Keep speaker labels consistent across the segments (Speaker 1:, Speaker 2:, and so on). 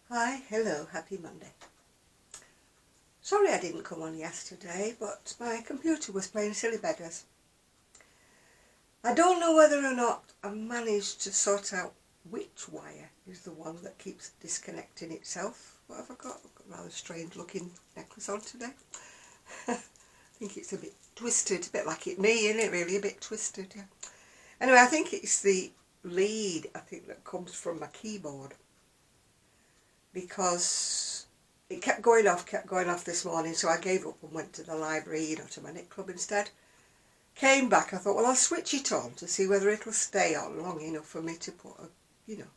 Speaker 1: Hi, hello, happy Monday. Sorry I didn't come on yesterday, but my computer was playing silly beggars. I don't know whether or not I've managed to sort out which wire is the one that keeps disconnecting itself. What have I got? I've got a rather strange looking necklace on today. I think it's a bit twisted, a bit like me, isn't it really? A bit twisted, yeah. Anyway, I think it's the lead, that comes from my keyboard. Because it kept going off this morning, so I gave up and went to the library, to my knit club instead. Came back, I thought, well, I'll switch it on to see whether it'll stay on long enough for me to put a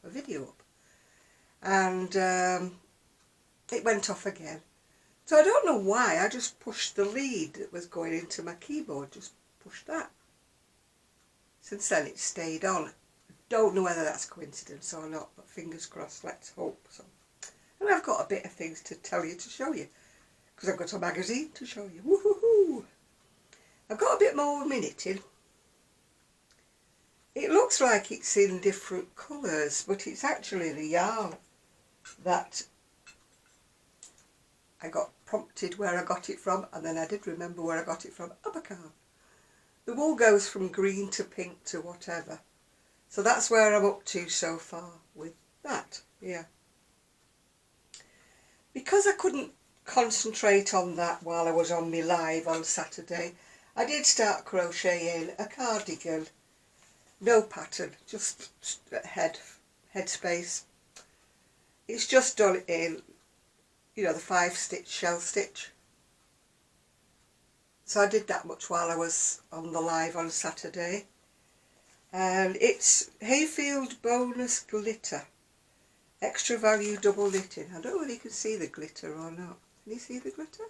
Speaker 1: video up. And it went off again. So I don't know why, I just pushed the lead that was going into my keyboard, just pushed that. Since then it stayed on. Don't know whether that's coincidence or not, but fingers crossed, let's hope so. And I've got a bit of things to tell you, to show you, because I've got a magazine to show you. Woohoo! I've got a bit more of my knitting. It looks like it's in different colours, but it's actually the yarn that I got prompted where I got it from, and then I did remember where I got it from. Abacan. The wool goes from green to pink to whatever. So that's where I'm up to so far with that, yeah. Because I couldn't concentrate on that while I was on my live on Saturday, I did start crocheting a cardigan. No pattern, just headspace. It's just done in, the 5-stitch shell stitch. So I did that much while I was on the live on Saturday. And it's Hayfield bonus glitter. Extra value double knitting. I don't know whether you can see the glitter or not. Can you see the glitter?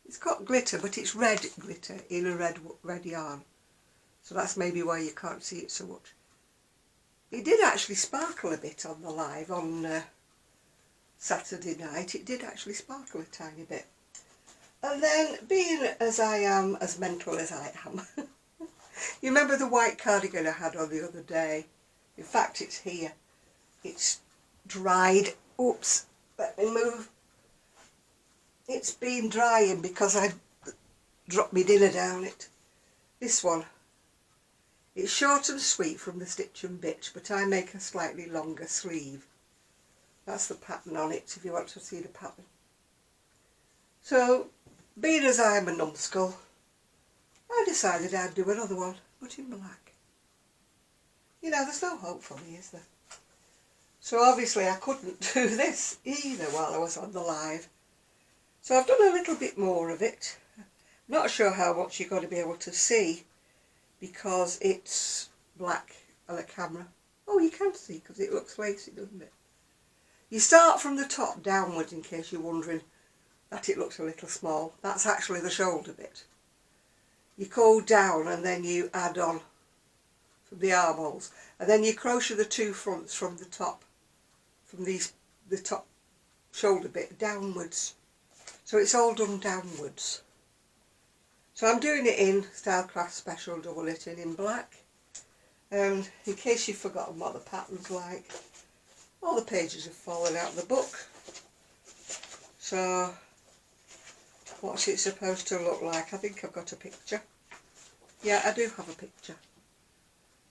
Speaker 1: It's got glitter, but it's red glitter in a red yarn. So that's maybe why you can't see it so much. It did actually sparkle a bit on the live on Saturday night. It did actually sparkle a tiny bit. And then, being as I am, as mental as I am, you remember the white cardigan I had on the other day? In fact, it's here. It's dried. Oops, let me move. It's been drying because I dropped my dinner down it. This one. It's short and sweet from the Stitch and Bitch, but I make a slightly longer sleeve. That's the pattern on it, if you want to see the pattern. So, being as I am a numbskull, I decided I'd do another one, but in black. There's no hope for me, is there? So obviously I couldn't do this either while I was on the live. So I've done a little bit more of it. Not sure how much you're going to be able to see because it's black on the camera. Oh, you can see because it looks lacy, doesn't it? You start from the top downwards, in case you're wondering that it looks a little small. That's actually the shoulder bit. You go down and then you add on from the armholes, and then you crochet the two fronts from the top, the top shoulder bit downwards. So it's all done downwards. So I'm doing it in Stylecraft Special Double Knitting in black. And in case you've forgotten what the pattern's like, all the pages have fallen out of the book. So what's it supposed to look like? I think I've got a picture. Yeah, I do have a picture.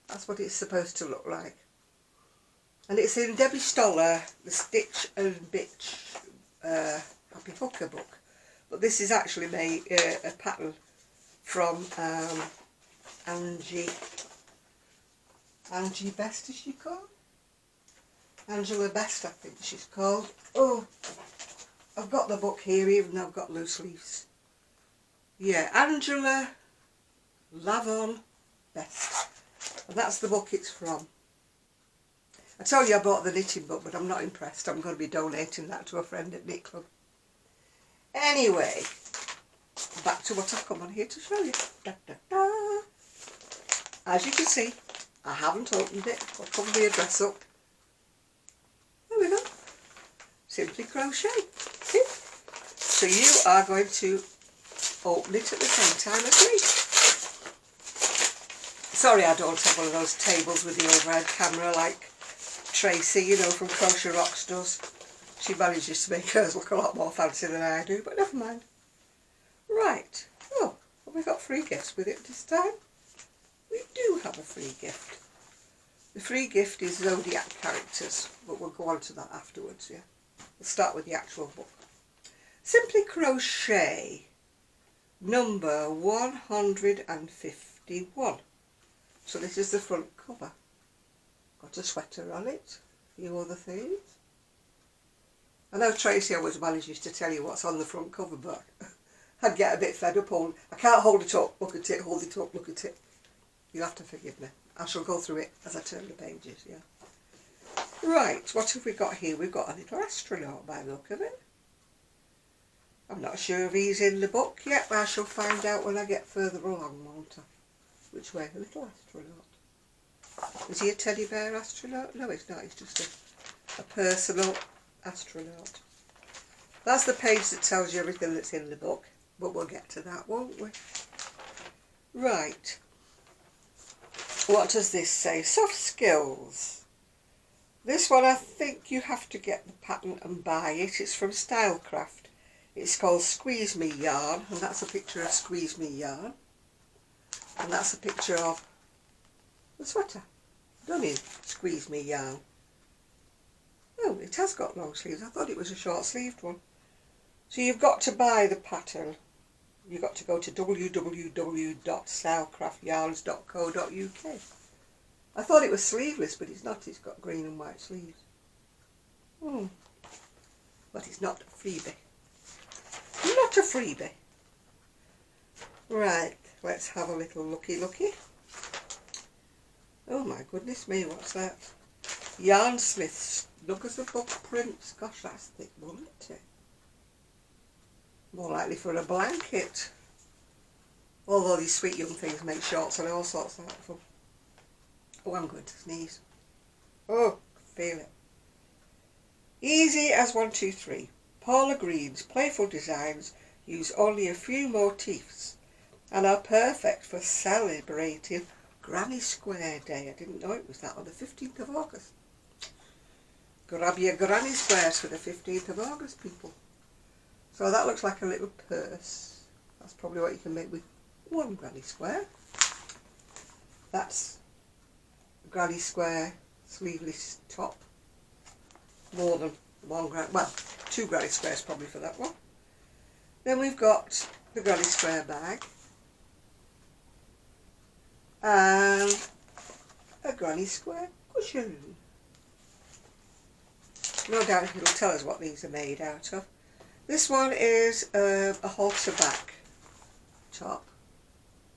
Speaker 1: That's what it's supposed to look like. And it's in Debbie Stoller, the Stitch and Bitch Happy Hooker book. But this is actually made a pattern from Angie Best, is she called? Angela Best, I think she's called. Oh, I've got the book here, even though I've got loose leaves. Yeah, Angela Lavon Best. And that's the book it's from. I told you I bought the knitting book, but I'm not impressed. I'm going to be donating that to a friend at Knit Club. Anyway, back to what I've come on here to show you. Da, da, da. As you can see, I haven't opened it. I'll cover the address up. There we go. Simply crochet. See? So you are going to open it at the same time as me. Sorry I don't have one of those tables with the overhead camera like Tracy, you know, from Crochet Rocks does. She manages to make hers look a lot more fancy than I do, but never mind. Right. Oh, have we got free gifts with it this time? We do have a free gift. The free gift is Zodiac characters, but we'll go on to that afterwards, yeah? We'll start with the actual book. Simply Crochet, number 151. So this is the front cover. Got a sweater on it, a few other things. I know Tracy always manages to tell you what's on the front cover, but I'd get a bit fed up. I can't hold it up, look at it, hold it up, look at it. You'll have to forgive me. I shall go through it as I turn the pages, yeah. Right, what have we got here? We've got a little astronaut by the look of it. I'm not sure if he's in the book yet, but I shall find out when I get further along, won't I? Which way? A little astronaut. Is he a teddy bear astronaut? No, he's not. He's just a personal astronaut. That's the page that tells you everything that's in the book, but we'll get to that, won't we? Right. What does this say? Soft skills. This one, I think you have to get the pattern and buy it. It's from Stylecraft. It's called Squeeze Me Yarn, and that's a picture of Squeeze Me Yarn. And that's a picture of the sweater done in Squeeze Me Yarn. Oh, it has got long sleeves. I thought it was a short sleeved one. So you've got to buy the pattern. You've got to go to www.stylecraftyarns.co.uk. I thought it was sleeveless, but it's not. It's got green and white sleeves. But it's not a freebie. Not a freebie. Right, let's have a little looky. Oh my goodness me, what's that? Yarnsmith's Nuggets of Book Prints. Gosh, that's thick, won't it? More likely for a blanket. Although these sweet young things make shorts and all sorts of fun. Oh, I'm going to sneeze. Oh, feel it. Easy as 1, 2, 3. Paula Green's playful designs use only a few motifs and are perfect for celebrating Granny Square Day. I didn't know it was that on the 15th of August. Grab your Granny Squares for the 15th of August, people. So that looks like a little purse. That's probably what you can make with one Granny Square. That's a Granny Square sleeveless top. More than one two Granny Squares probably for that one. Then we've got the Granny Square bag. And a Granny Square cushion. No doubt it'll tell us what these are made out of. This one is a halter back top.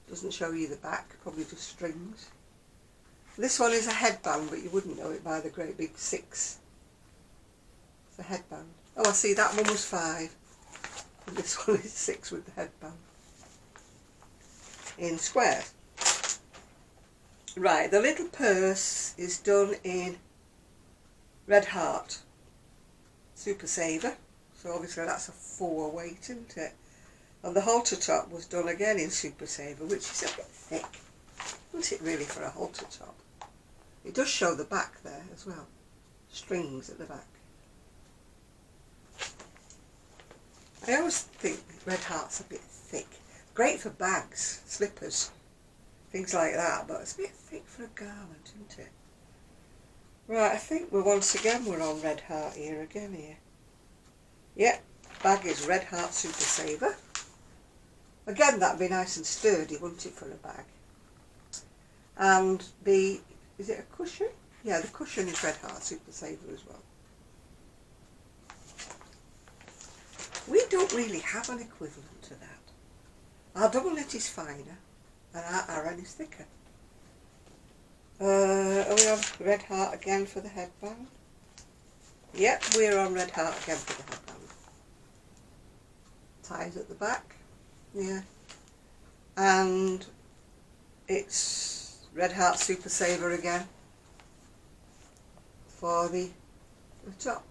Speaker 1: Doesn't show you the back, probably just strings. This one is a headband, but you wouldn't know it by the great big 6. It's a headband. Oh, I see, that one was 5. And this one is 6 with the headband. In squares. Right, the little purse is done in Red Heart Super Saver. So obviously that's a 4 weight, isn't it? And the halter top was done again in Super Saver, which is a bit thick. Isn't it really for a halter top? It does show the back there as well. Strings at the back. I always think Red Heart's a bit thick. Great for bags, slippers, things like that, but it's a bit thick for a garment, isn't it? Right, I think we're once again on Red Heart here. Yep, bag is Red Heart Super Saver. Again, that'd be nice and sturdy, wouldn't it, for a bag? And is it a cushion? Yeah, the cushion is Red Heart Super Saver as well. We don't really have an equivalent to that. Our double knit is finer and our Aran is thicker. Are we on Red Heart again for the headband? Yep, we're on Red Heart again for the headband. Ties at the back, yeah. And it's Red Heart Super Saver again for the top.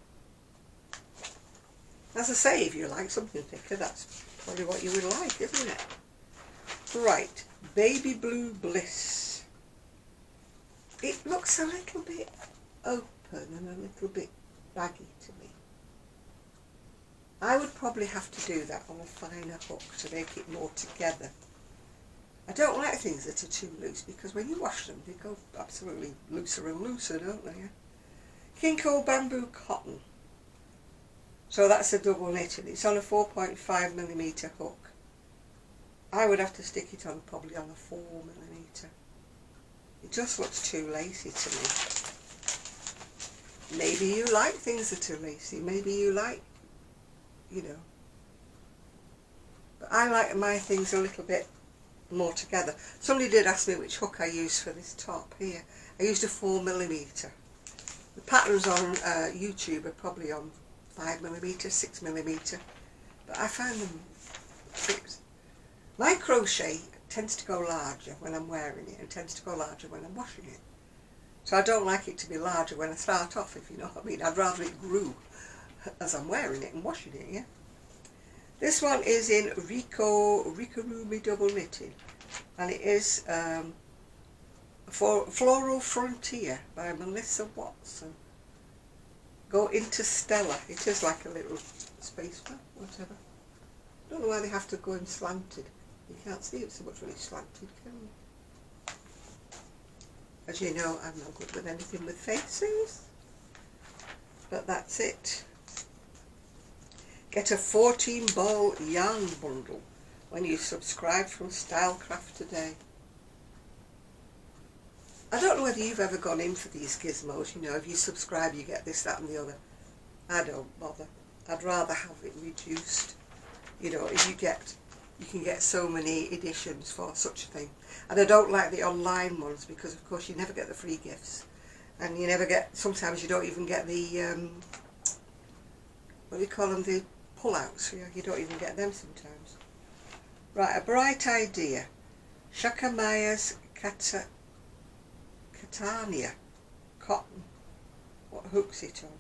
Speaker 1: As I say, if you like something thicker, that's probably what you would like, isn't it? Right, Baby Blue Bliss. It looks a little bit open. open and a little bit baggy to me. I would probably have to do that on a finer hook to make it more together. I don't like things that are too loose because when you wash them they go absolutely looser and looser, don't they? Kinko bamboo cotton. So that's a double knit and it's on a 4.5mm hook. I would have to stick it on probably on a 4mm. It just looks too lacy to me. Maybe you like things that are lacy, maybe you like, you know. But I like my things a little bit more together. Somebody did ask me which hook I used for this top here. I used a 4mm. The patterns on YouTube are probably on 5mm, 6mm, but I find them fixed. My crochet tends to go larger when I'm wearing it and tends to go larger when I'm washing it. So I don't like it to be larger when I start off, if you know what I mean. I'd rather it grew as I'm wearing it and washing it, yeah. This one is in Rikorumi double knitting, and it is Floral Frontier by Melissa Watson. Go into Stella. It is like a little space bar, whatever. I don't know why they have to go in slanted. You can't see it so much when it's slanted, can you? As you know, I'm not good with anything with facings. But that's it. Get a 14 ball yarn bundle when you subscribe from Stylecraft today. I don't know whether you've ever gone in for these gizmos, you know, if you subscribe you get this, that and the other. I don't bother. I'd rather have it reduced. You know, if you can get so many editions for such a thing. And I don't like the online ones because of course you never get the free gifts. And you never get, sometimes you don't even get the, what do you call them, the pull-outs. Yeah, you don't even get them sometimes. Right, a bright idea. Shakamaya's Catania cotton. What hook's it on?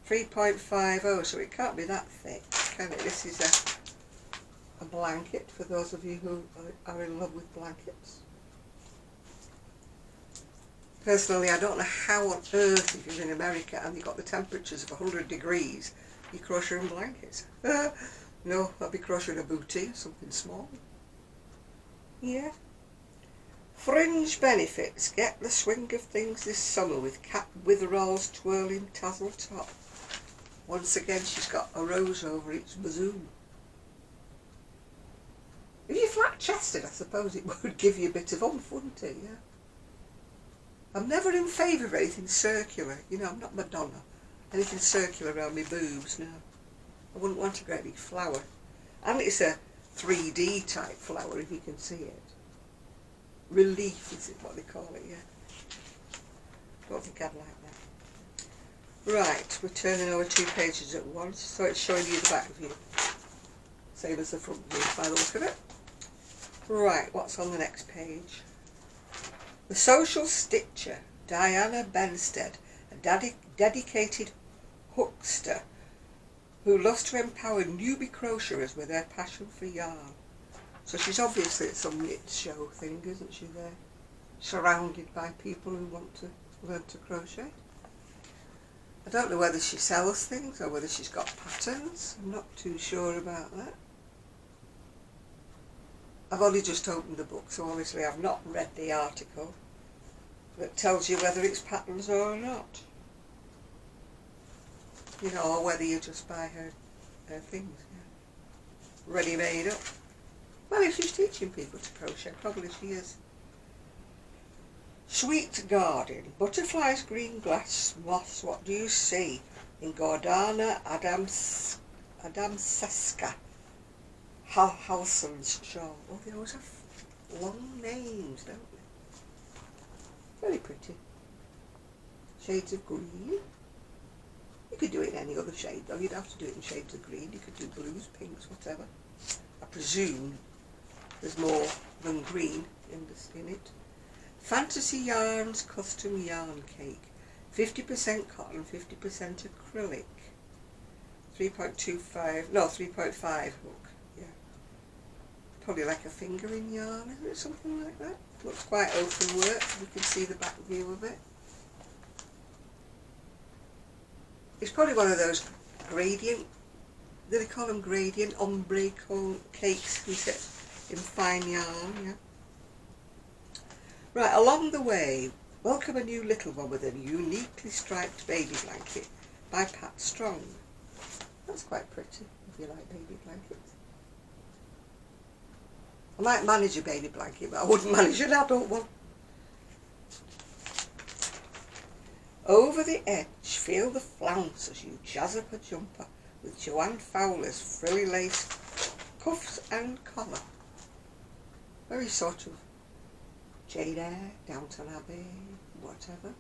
Speaker 1: 3.50, so it can't be that thick, can it? This is a blanket for those of you who are in love with blankets. Personally, I don't know how on earth, if you're in America and you've got the temperatures of 100 degrees, you crocheting blankets. No, I'll be crocheting a bootie, something small. Yeah. Fringe benefits. Get the swing of things this summer with Cat Witherall's twirling tassel top. Once again, she's got a rose over its bosom. If you're flat-chested, I suppose it would give you a bit of oomph, wouldn't it? Yeah. I'm never in favour of anything circular. You know, I'm not Madonna. Anything circular around my boobs, no. I wouldn't want a great big flower. And it's a 3D type flower, if you can see it. Relief, is it what they call it, yeah. Don't think I'd like that. Right, we're turning over 2 pages at once, so it's showing you the back view. Same as the front view, by the look of it. Right, what's on the next page? The Social Stitcher, Diana Benstead, a dedicated hookster who loves to empower newbie crocheters with her passion for yarn. So she's obviously at some knit show thing, isn't she, there? Surrounded by people who want to learn to crochet. I don't know whether she sells things or whether she's got patterns. I'm not too sure about that. I've only just opened the book, so obviously I've not read the article that tells you whether it's patterns or not. You know, or whether you just buy her things, yeah. Ready made up. Well, if she's teaching people to crochet, probably she is. Sweet Garden, butterflies, green glass, moss, what do you see? In Gordana Adamseska, Halson's shawl. Oh, they always have long names, don't they? Very pretty. Shades of green. You could do it in any other shade, though. You'd have to do it in shades of green. You could do blues, pinks, whatever. I presume there's more than green in it. Fantasy Yarns Custom Yarn Cake. 50% cotton, 50% acrylic. 3.25, no, 3.5 hook. Yeah. Probably like a fingering yarn, isn't it? Something like that. Looks quite open work. You can see the back view of it. It's probably one of those gradient, do they call them gradient ombre cakes, isn't it? In fine yarn, yeah. Right, along the way, welcome a new little one with a uniquely striped baby blanket by Pat Strong. That's quite pretty, if you like baby blankets. I might manage a baby blanket, but I wouldn't manage an adult one. Over the edge, feel the flounce as you jazz up a jumper with Joanne Fowler's frilly lace cuffs and collar. Very sort of Jane Eyre, Downton Abbey, whatever.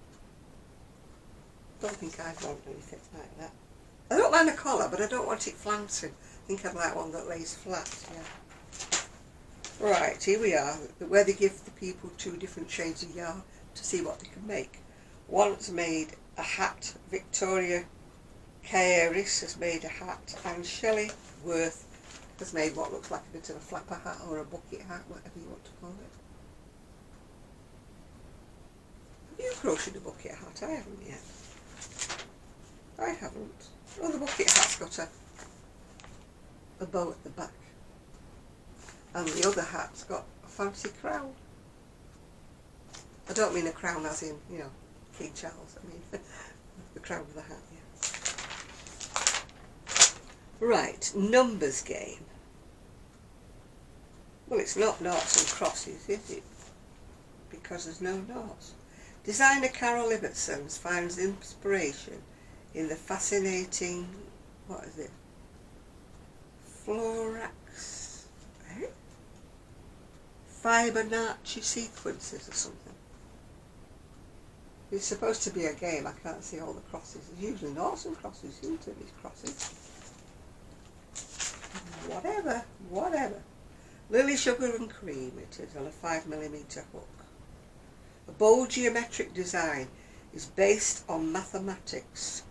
Speaker 1: Don't think I'd want anything like that. I don't mind a collar, but I don't want it flouncing. I think I'd like one that lays flat, yeah. Right, here we are, where they give the people 2 different shades of yarn to see what they can make. One's made a hat, Victoria Caeris has made a hat, and Shelley Worth has made what looks like a bit of a flapper hat or a bucket hat, whatever you want to call it. Have you crocheted a bucket hat? I haven't yet. I haven't. Oh, the bucket hat's got a bow at the back. And the other hat's got a fancy crown. I don't mean a crown as in, you know, King Charles. I mean the crown of the hat, yeah. Right, numbers game. Well, it's not noughts and crosses, is it? Because there's no noughts. Designer Carol Ibbotson finds inspiration in the fascinating, what is it? Florax, Fibonacci sequences or something. It's supposed to be a game. I can't see all the crosses. There's usually noughts and crosses, isn't it? These crosses. Whatever. Lily Sugar and Cream it is on a 5mm hook. A bold geometric design is based on mathematics,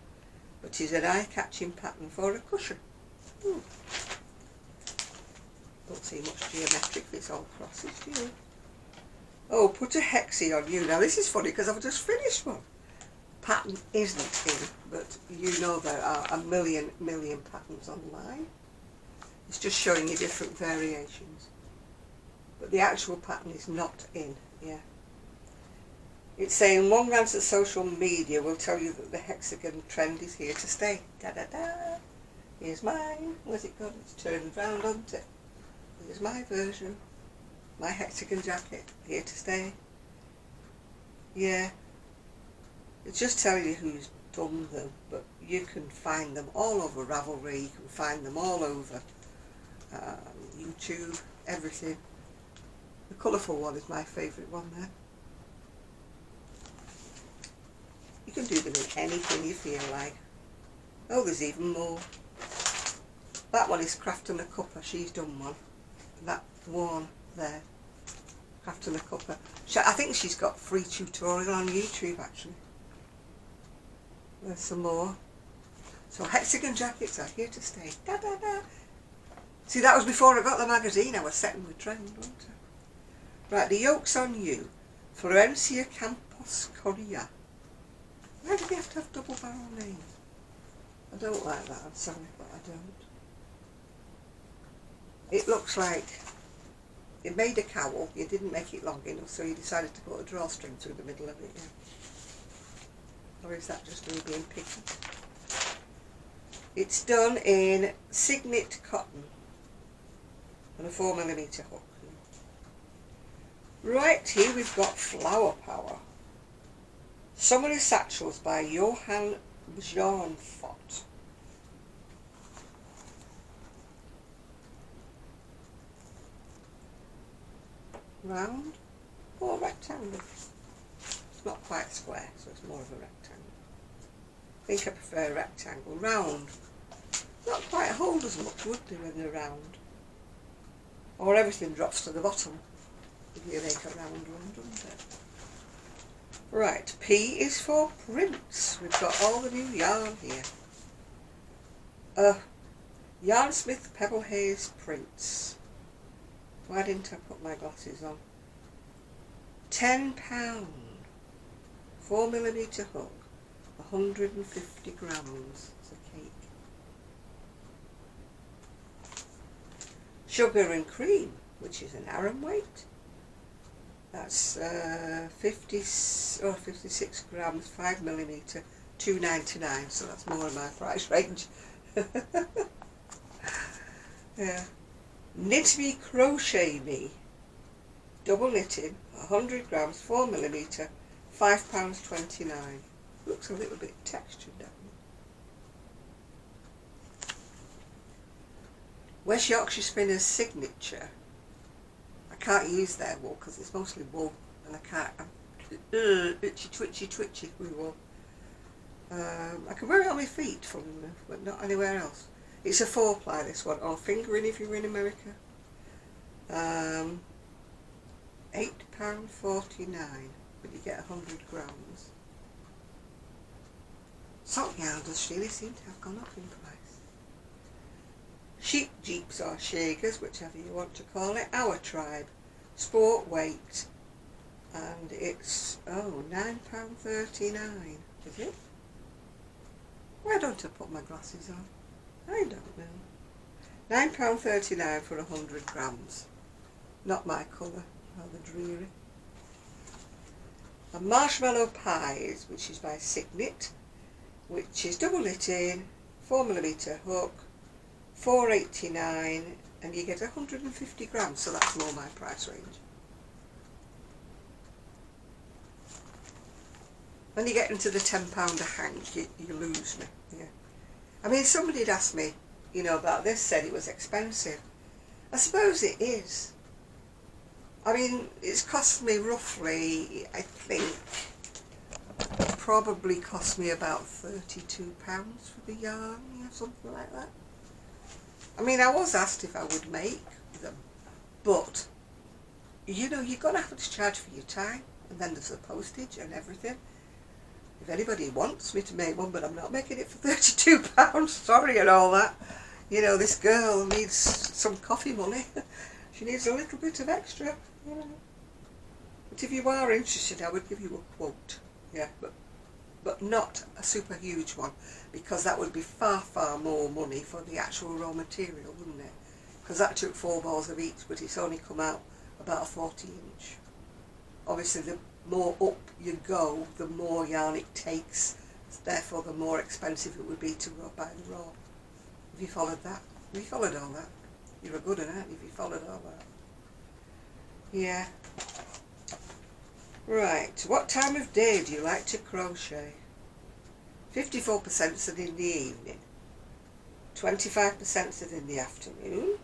Speaker 1: but is an eye-catching pattern for a cushion. Don't see much geometric, it's all crosses, do you? Oh, put a hexie on you. Now this is funny because I've just finished one. Pattern isn't in, but you know there are a million patterns online. It's just showing you different variations. But the actual pattern is not in, yeah. It's saying 1 glance at social media will tell you that the hexagon trend is here to stay. Da da da. Here's mine. Where's it gone? It's turned round, hasn't it? Here's my version. My hexagon jacket. Here to stay. Yeah. It's just telling you who's done them, but you can find them all over Ravelry. You can find them all over YouTube. Everything. The colourful one is my favourite one there. You can do them in anything you feel like. Oh, there's even more. That one is Craft and a Cuppa. She's done one. That one there. Craft and a Cuppa. I think she's got free tutorial on YouTube actually. There's some more. So hexagon jackets are here to stay. Da da da. See, that was before I got the magazine. I was setting the trend, wasn't I? Right, the yoke's on you. Florencia Campos Correa. Why do they have to have double barrel names? I don't like that, I'm sorry, but I don't. It looks like it made a cowl, you didn't make it long enough, so you decided to put a drawstring through the middle of it, yeah. Or is that just me being picky? It's done in Signet cotton and a 4mm hook. Right, here we've got Flower Power. Summery Satchels by Johan Bjornfot. Round or rectangle? It's not quite square, so it's more of a rectangle. I think I prefer rectangle. Round. Not quite hold as much, would they, when they're round? Or everything drops to the bottom if you make a round one, doesn't it? Right, P is for prints. We've got all the new yarn here. Yarnsmith Pebble Haze prints. Why didn't I put my glasses on? £10. 4mm hook. 150 grams. It's a cake. Sugar and cream, which is an aram weight. That's 56 grams, 5 millimetre, £2.99. So that's more in my price range. Yeah. Knit Me Crochet Me. Double knitting, 100 grams, 4 millimetre, £5.29. Looks a little bit textured, doesn't it? West Yorkshire Spinner's Signature. I can't use their wool because it's mostly wool, and I can't. I'm twitchy with wool. I can wear it on my feet, funnily enough, but not anywhere else. It's a 4-ply, this one, or fingering if you're in America. £8.49, but you get 100 grams. Sock yarns really seem to have gone up in price. Sheep jeeps or shakers, whichever you want to call it. Our Tribe, sport weight, and it's £9.39. Is it? Why don't I put my glasses on? I don't know. £9.39 for 100 grams. Not my colour, rather dreary. And Marshmallow Pies, which is by Signet, which is double knitting, 4mm hook, £4.89, and you get 150 grams, so that's more my price range. When you get into the £10 a hank, you lose me. Yeah. I mean, somebody had asked me, you know, about this, said it was expensive. I suppose it is. I mean, it's cost me roughly, I think, probably cost me about £32 for the yarn, or something like that. I mean, I was asked if I would make them, but, you know, you're going to have to charge for your time, and then there's the postage and everything. If anybody wants me to make one, but I'm not making it for £32, sorry and all that. You know, this girl needs some coffee money. She needs a little bit of extra, you know. But if you are interested, I would give you a quote, yeah, but not a super huge one, because that would be far, far more money for the actual raw material, wouldn't it? Because that took 4 balls of each, but it's only come out about a 40-inch. Obviously, the more up you go, the more yarn it takes, therefore the more expensive it would be to buy the raw. Have you followed that? Have you followed all that? You're a good one, aren't you, if you followed all that? Yeah. Right, what time of day do you like to crochet? 54% said in the evening, 25% said in the afternoon,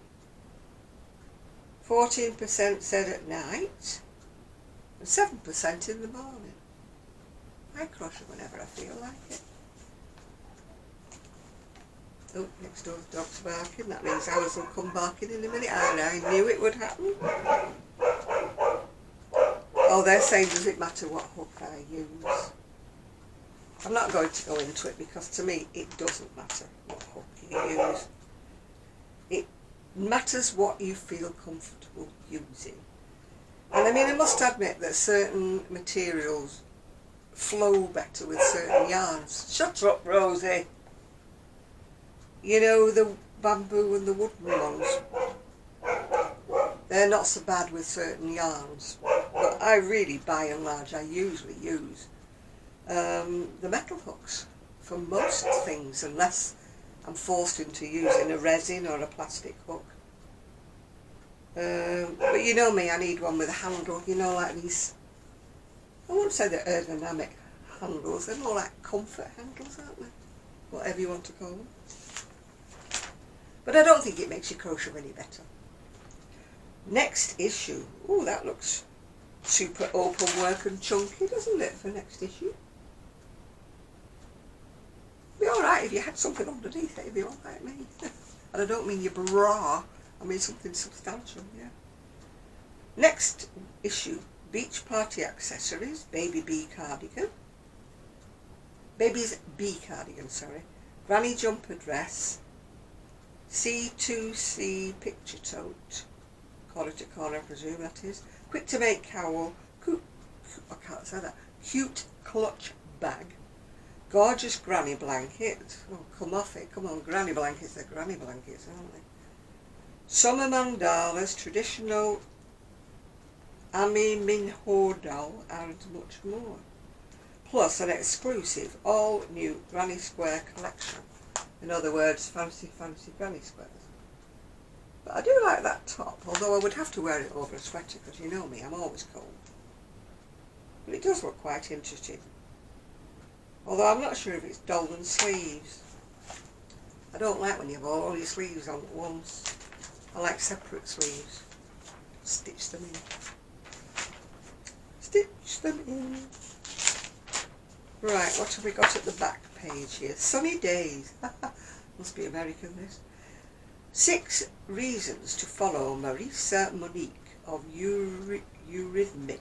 Speaker 1: 14% said at night, and 7% in the morning. I crochet whenever I feel like it. Oh, next door the dog's barking. That means ours will come barking in a minute. And I knew it would happen. Oh, they're saying, does it matter what hook I use? I'm not going to go into it, because to me it doesn't matter what hook you use. It matters what you feel comfortable using. And I mean, I must admit that certain materials flow better with certain yarns. Shut up, Rosie! You know, the bamboo and the wooden ones, they're not so bad with certain yarns. But I really, by and large, I usually use the metal hooks for most things, unless I'm forced into using a resin or a plastic hook. But you know me, I need one with a handle, you know, like these, I won't say they're ergonomic handles, they're more like comfort handles, aren't they? Whatever you want to call them. But I don't think it makes your crochet any better. Next issue. Oh, that looks super open work and chunky, doesn't it, for next issue? Be alright if you had something underneath it, if you're like me. And I don't mean your bra, I mean something substantial, yeah. Next issue. Beach Party Accessories, Baby B Cardigan. Baby's B Cardigan, sorry. Granny Jumper Dress. C2C Picture Tote. Corner to corner, I presume that is. Quick to make cowl. I can't say that. Cute clutch bag. Gorgeous granny blanket. Oh, come off it. Come on, granny blankets. They're granny blankets, aren't they? Summer mandalas, traditional Ami Minho doll, and much more. Plus an exclusive all-new Granny Square collection. In other words, fancy granny squares. But I do like that top, although I would have to wear it over a sweater because you know me, I'm always cold. But it does look quite interesting. Although I'm not sure if it's dolman sleeves. I don't like when you have all your sleeves on at once. I like separate sleeves. Stitch them in. Stitch them in. Right, what have we got at the back page here? Sunny days. Must be American, this. 6 reasons to follow Marisa Monique of Eurythmic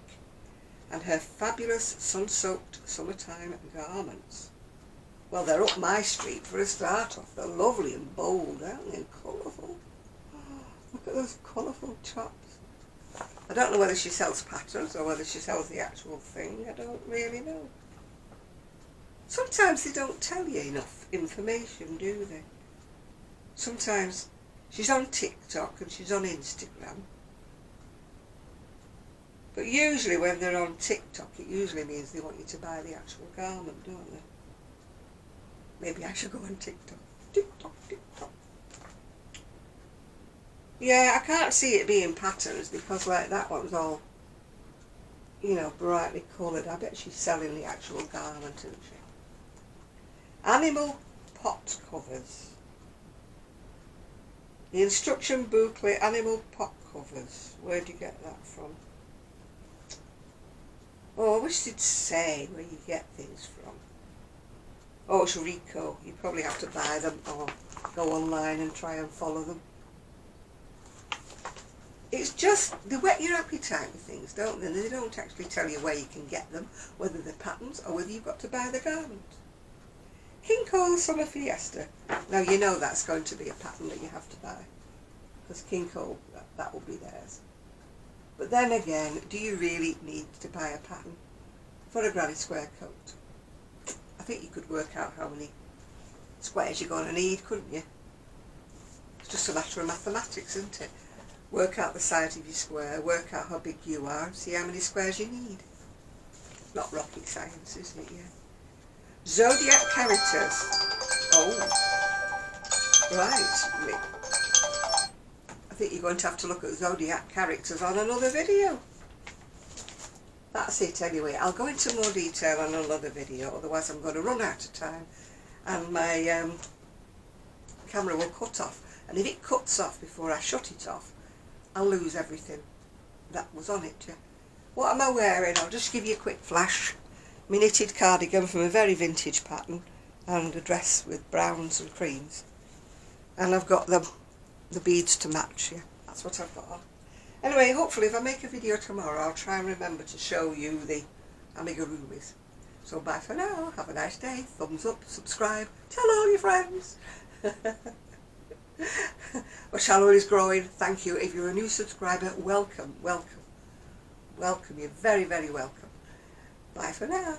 Speaker 1: and her fabulous sun-soaked summertime garments. Well, they're up my street for a start off. They're lovely and bold, aren't they? And colourful. Oh, look at those colourful tops. I don't know whether she sells patterns or whether she sells the actual thing. I don't really know. Sometimes they don't tell you enough information, do they? Sometimes she's on TikTok and she's on Instagram. But usually when they're on TikTok, it usually means they want you to buy the actual garment, don't they? Maybe I should go on TikTok. TikTok. Yeah, I can't see it being patterns because like that one's all, you know, brightly coloured. I bet she's selling the actual garment, isn't she? Animal pot covers. The instruction booklet, animal pot covers. Where do you get that from? Oh, I wish it'd say where you get things from. Oh, it's Rico. You probably have to buy them or go online and try and follow them. It's just, they whet your appetite with things, don't they? They don't actually tell you where you can get them, whether they're patterns or whether you've got to buy the garment. King Cole Summer Fiesta. Now you know that's going to be a pattern that you have to buy. Because King Cole, that will be theirs. But then again, do you really need to buy a pattern for a granny square coat? I think you could work out how many squares you're going to need, couldn't you? It's just a matter of mathematics, isn't it? Work out the size of your square, work out how big you are, and see how many squares you need. Not rocket science, is it? Yeah. Zodiac characters. Oh, right. I think you're going to have to look at zodiac characters on another video. That's it anyway. I'll go into more detail on another video, otherwise I'm going to run out of time and my camera will cut off. And if it cuts off before I shut it off, I'll lose everything that was on it. Yeah. What am I wearing? I'll just give you a quick flash. My knitted cardigan from a very vintage pattern and a dress with browns and creams. And I've got the beads to match, yeah. That's what I've got on. Anyway, hopefully if I make a video tomorrow, I'll try and remember to show you the amigurumis. So bye for now. Have a nice day. Thumbs up, subscribe, tell all your friends. My channel is growing. Thank you. If you're a new subscriber, welcome. Welcome. Welcome. You're very, very welcome. Bye for now.